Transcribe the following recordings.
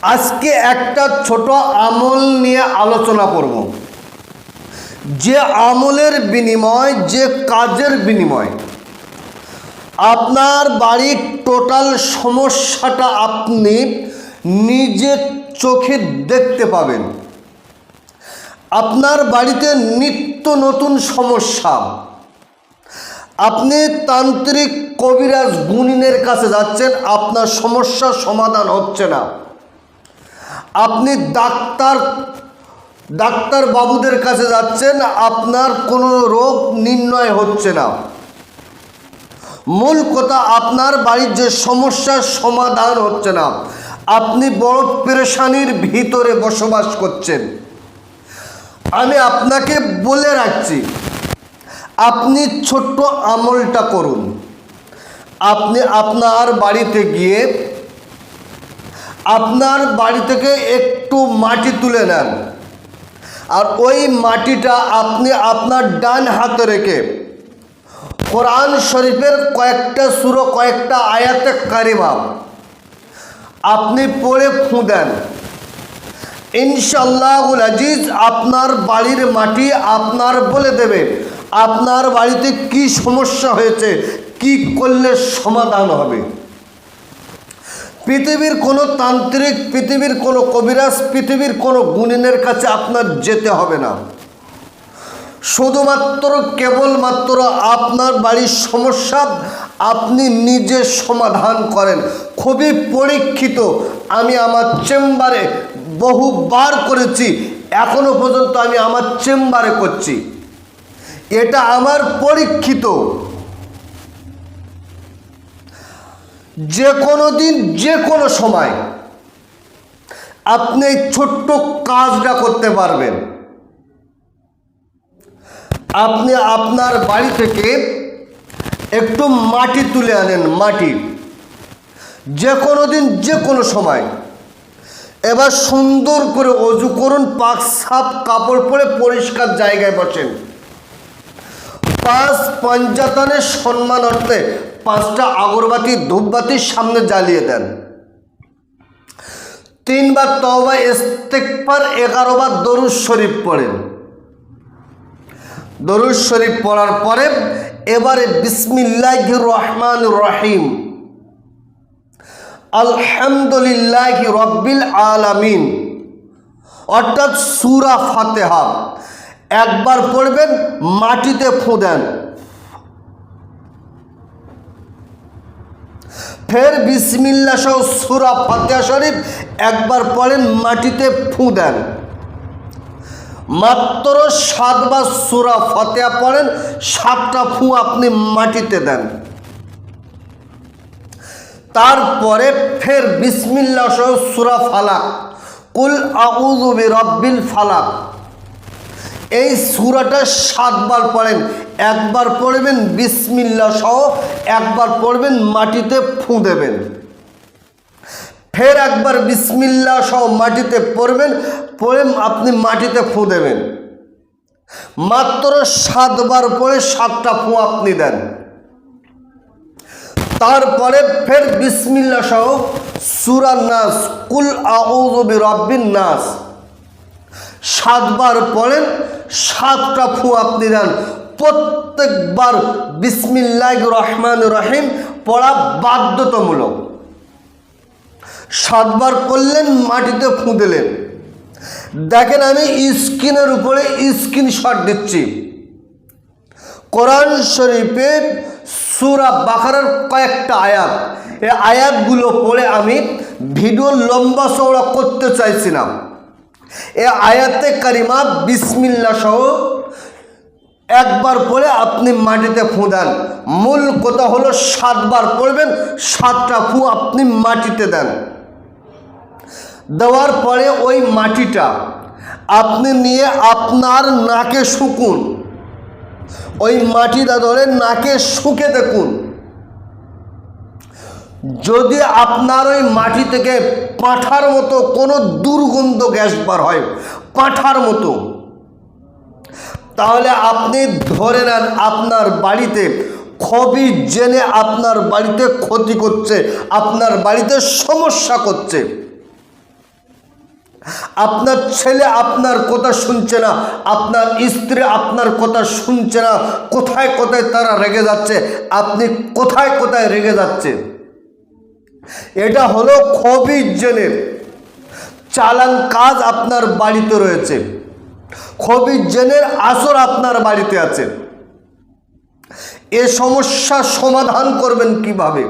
আজকে একটা ছোট আমল নিয়ে আলোচনা করব, যে আমলের বিনিময়, যে কাজের বিনিময় আপনার বাড়ির টোটাল সমস্যাটা আপনি নিজের চোখে দেখতে পাবেন। আপনার বাড়িতে নিত্য নতুন সমস্যা, আপনি তান্ত্রিক কবিরাজ গুণিনের কাছে যাচ্ছেন, আপনার সমস্যার সমাধান হচ্ছে না। আপনি ডাক্তার বাবুদের কাছে যাচ্ছেন, আপনার কোনো রোগ নির্ণয় হচ্ছে না। মূল কথা, আপনার বাড়ির যে সমস্যার সমাধান হচ্ছে না, আপনি বড় পেরেশানির ভিতরে বসবাস করছেন। আমি আপনাকে বলে রাখছি, আপনি ছোট্ট আমলটা করুন। আপনি আপনার বাড়িতে গিয়ে আপনার বাড়ি থেকে একটু মাটি তুলে নেন, আর ওই মাটিটা আপনি আপনার ডান হাতে রেখে কোরআন শরীফের কয়েকটা সূরা, কয়েকটা আয়াতে কারিমা আপনি পড়ে ফুঁ দেন। ইনশাআল্লাহুল আজিজ আপনার বাড়ির মাটি আপনার বলে দেবে আপনার বাড়িতে কি সমস্যা হয়েছে, কি করলে সমাধান হবে। পৃথিবীর কোনো তান্ত্রিক, পৃথিবীর কোনো কবিরাজ, পৃথিবীর কোনো গুণিনের কাছে আপনার যেতে হবে না। শুধুমাত্র কেবলমাত্র আপনার বাড়ির সমস্যা আপনি নিজে সমাধান করেন। খুবই পরীক্ষিত, আমি আমার চেম্বারে বহুবার করেছি, এখনো পর্যন্ত আমি আমার চেম্বারে করছি। এটা আমার পরীক্ষিত। যে কোনো দিন, যে কোনো সময় আপনি এই ছোট্ট কাজটা করতে পারবেন। আপনি আপনার বাড়ি থেকে একটু মাটি তুলে আনেন, মাটি, যে কোনো দিন, যে কোনো সময়। এবার সুন্দর করে অজু করুন, পাক সাফ কাপড় পরে পরিষ্কার জায়গায় বসেন। 5 পঞ্চাতানের সম্মান অর্থে 5টা আগরবাতি ধূপবাতির সামনে জ্বালিয়ে দেন। 3 বার তওবা ইস্তেগফার, 11 বার দরুদ শরীফ পড়েন। দরুদ শরীফ পড়ার পরে এবারে বিসমিল্লাহির রহমানির রহিম, আলহামদুলিল্লাহি রাব্বিল আলামিন, অর্থাৎ সূরা ফাতিহা একবার পড়বেন, মাটিতে ফুঁ দেন। ফের বিসমিল্লাহ সহ সূরা ফাতিহা শরীফ একবার পড়েন, মাটিতে ফুঁ দেন। মাত্র 7 বার সূরা ফাতিহা পড়েন, 7টা ফুঁ আপনি মাটিতে দেন। তারপরে ফের বিসমিল্লাহ সহ সূরা ফালাক, কুল আউযু বিরাব্বিল ফালাক, এই সূরাটা 7 বার পড়েন। একবার পড়বেন বিসমিল্লাহ সহ, একবার পড়বেন, মাটিতে ফুঁ দেবেন। ফের একবার বিসমিল্লাহ সহ মাটিতে পড়বেন, পড়ে আপনি মাটিতে ফুঁ দেবেন। মাত্র 7 বার পড়ে 7টা ফুঁ আপনি দেন। তারপরে ফের বিসমিল্লাহ সহ সূরা নাস, কুল আউযু বিরাব্বিন নাস 7 বার পড়েন, 7টা ফুঁ আপনি দেন। প্রত্যেকবার বিসমিল্লাহির রহমানির রহিম পড়া বাধ্যতামূলক। 7 বার করলেন, মাটিতে ফুঁ দিলেন। দেখেন, আমি স্ক্রিনের উপরে স্ক্রিনশট দিচ্ছি। কোরআন শরীফের সূরা বাকারার কয়েকটা আয়াত, এই আয়াতগুলো পড়ে আমি ভিডিও লম্বা চওড়া করতে চাইছি না। এই আয়াতে কারিমা বিসমিল্লাহ সহ একবার পড়ে আপনি মাটিতে ফুঁ দেন। মূল কথা হলো 7 বার পড়বেন, 7টা ফুঁ আপনি মাটিতে দেন। দেওয়ার পরে ওই মাটিটা আপনি নিয়ে আপনার নাকে শুকুন। ওই মাটিটা ধরে নাকে শুকে দেখুন। যদি আপনার ওই মাটি থেকে পাঁঠার মতো কোনো দুর্গন্ধ গ্যাস বার হয়, পাঁঠার মতো, তাহলে আপনি ধরে নেন আপনার বাড়িতে খুবই জেনে আপনার বাড়িতে ক্ষতি করছে, আপনার বাড়িতে সমস্যা করছে। আপনার ছেলে আপনার কথা শুনছে না, আপনার স্ত্রী আপনার কথা শুনছে না, কোথায় কোথায় তারা রেগে যাচ্ছে, আপনি কোথায় কোথায় রেগে যাচ্ছে। এটা হলো খবিজ জিনের চালান কাজ আপনার বাড়িতে রয়েছে, খবিজ জিনের আসর আপনার বাড়িতে আছে। এ সমস্যার সমাধান করবেন কিভাবে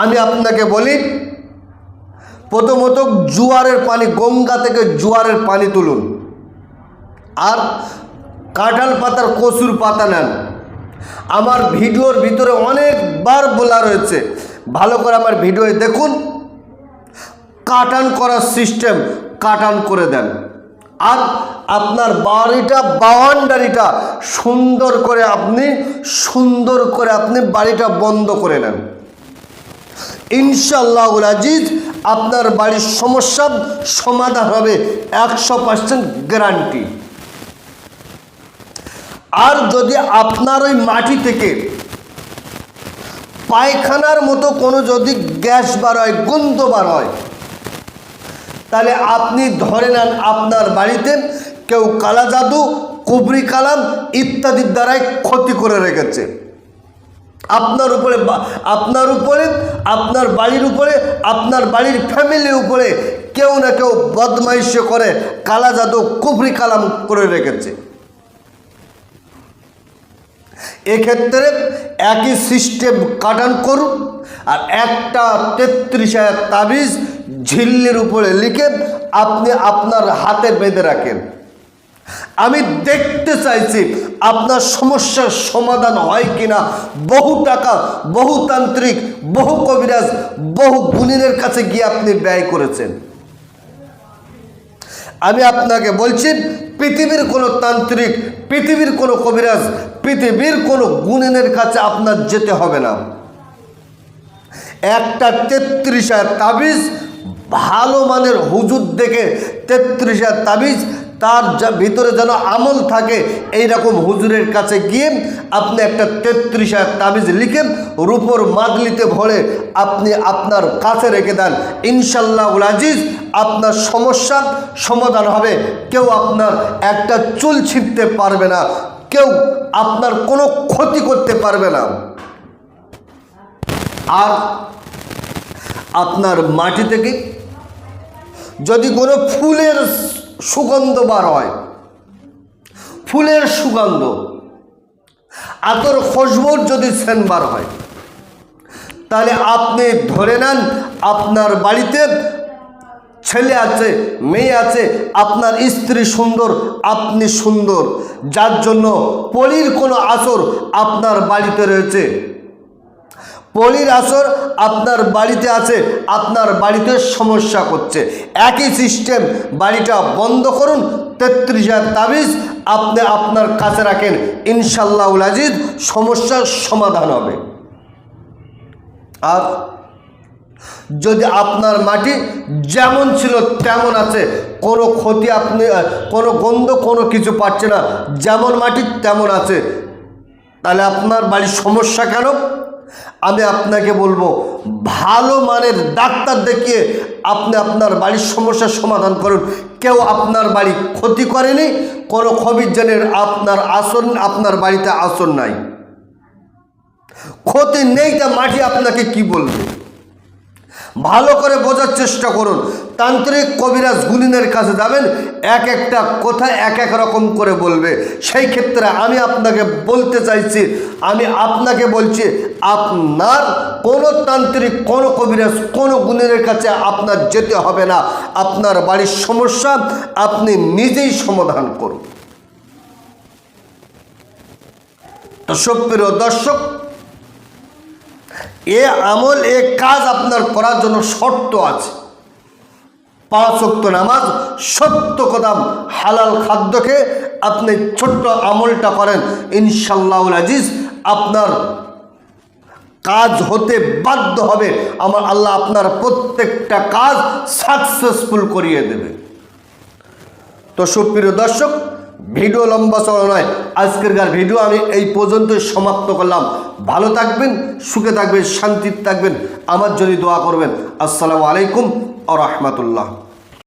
আমি আপনাকে বলি। প্রথমত জোয়ারের পানি, গঙ্গা থেকে জোয়ারের পানি তুলুন, আর কাঁঠাল পাতার কচুর পাতা নেন। আমার ভিডিওর ভিতরে অনেকবার বলা রয়েছে, ভালো করে আমার ভিডিও দেখুন। কাটান করার সিস্টেম কাটান করে দেন, আর আপনার বাড়িটা, বাউন্ডারিটা সুন্দর করে আপনি বাড়িটা বন্ধ করে নেন। ইনশাআল্লাহুল আজিজ আপনার বাড়ির সমস্যার সমাধান হবে 100% গ্যারান্টি। আর যদি আপনার ওই মাটি থেকে পায়খানার মতো কোনো যদি গ্যাস বার হয়, গন্ধ বার হয়, তাহলে আপনি ধরে নেন আপনার বাড়িতে কেউ কালা জাদু, কুবরি কালাম ইত্যাদির দ্বারাই ক্ষতি করে রেখেছে। আপনার উপরে, আপনার বাড়ির উপরে, আপনার বাড়ির ফ্যামিলির উপরে কেউ না কেউ বদমাইশি করে কালা জাদু, কুবরি কালাম করে রেখেছে। এক্ষেত্রে একই সিস্টেম কাটান করুন, আর একটা 33,000 তাবিজ ঝিল্লির উপরে লিখে আপনি আপনার হাতে বেঁধে রাখেন। আমি দেখতে চাইছি আপনার সমস্যার সমাধান হয় কিনা। বহু টাকা, বহু তান্ত্রিক, বহু কবিরাজ, বহু গুণীনের কাছে গিয়ে আপনি ব্যয় করেছেন। আমি আপনাকে বলছি, পৃথিবীর কোনো তান্ত্রিক, পৃথিবীর কোনো কবিরাজ, পৃথিবীর কোনো গুণীনের কাছে আপনার যেতে হবে না। একটা 33,000 তাবিজ ভালো মানের হুজুর দেখে 33,000 তাবিজ, তার ভিতরে যেন আমল থাকে এইরকম হুজুরের কাছে গিয়ে আপনি একটা 33,000 তাবিজ লিখে রূপোর মাদলিতে ভরে আপনি আপনার কাছে রেখে দেন। ইনশাআল্লাহুল আজিজ আপনার সমস্যা সমাধান হবে। কেউ আপনার একটা চুল ছিঁড়তে পারবে না, কেউ আপনার কোনো ক্ষতি করতে পারবে না। আর আপনার মাটি থেকে যদি কোনো ফুলের সুগন্ধ বার হয়, ফুলের সুগন্ধ, আতর খুশবুর যদি সেন্ট বার হয়, তাহলে আপনি ধরে নেন আপনার বাড়িতে ছেলে আছে, মেয়ে আছে, আপনার স্ত্রী সুন্দর, আপনি সুন্দর, যার জন্য পরীর কোনো আসর আপনার বাড়িতে রয়েছে, পরীর আসর আপনার বাড়িতে আছে, আপনার বাড়িতে সমস্যা করছে। একই সিস্টেম, বাড়িটা বন্ধ করুন, 33,000 তাবিজ আপনি আপনার কাছে রাখেন। ইনশাআল্লাহুল আজিজ সমস্যার সমাধান হবে। আর যদি আপনার মাটি যেমন ছিল তেমন আছে, কোনো ক্ষতি, আপনি কোনো গন্ধ কোনো কিছু পাচ্ছে না, যেমন মাটি তেমন আছে, তাহলে আপনার বাড়ির সমস্যা কেন? আমি আপনাকে বলবো, ভালো মানের ডাক্তার দেখিয়ে আপনি আপনার বাড়ির সমস্যার সমাধান করুন। কেউ আপনার বাড়ি ক্ষতি করেনি, কোনো খবিজ জিনের আপনার বাড়িতে আসর নাই, ক্ষতি নেই, তা মাটি আপনাকে কি বলবে? ভালো করে বোঝার চেষ্টা করুন। তান্ত্রিক কবিরাজ গুণীনের কাছে যাবেন, এক একটা কথা এক এক রকম করে বলবে। সেই ক্ষেত্রে আমি আপনাকে বলতে চাইছি, আমি আপনাকে বলছি, আপনার কোনো তান্ত্রিক, কোনো কবিরাজ, কোনো গুণীনের কাছে আপনার যেতে হবে না। আপনার বাড়ির সমস্যা আপনি নিজেই সমাধান করুন। তো সুপ্রিয় দর্শক, এ আমল, এ কাজ আপনার করার জন্য শর্ত আছে। 5 ওয়াক্ত নামাজ, সত্য কদম হালাল খাদ্য খেয়ে আপনি ছোট্ট আমলটা করেন, ইনশাআল্লাহুল আজিজ আপনার কাজ হতে বাধ্য হবে। আমার আল্লাহ আপনার প্রত্যেকটা কাজ সাকসেসফুল করিয়ে দেবে। তো সুপ্রিয় দর্শক, ভিডিও লম্বা চড়া নয়, আজকের ভিডিও আমি এই পর্যন্তই সমাপ্ত করলাম। ভালো থাকবেন, সুখে থাকবেন, শান্তিতে থাকবেন, আমার জন্য দোয়া করবেন। আসসালামু আলাইকুম ওয়া রাহমাতুল্লাহ।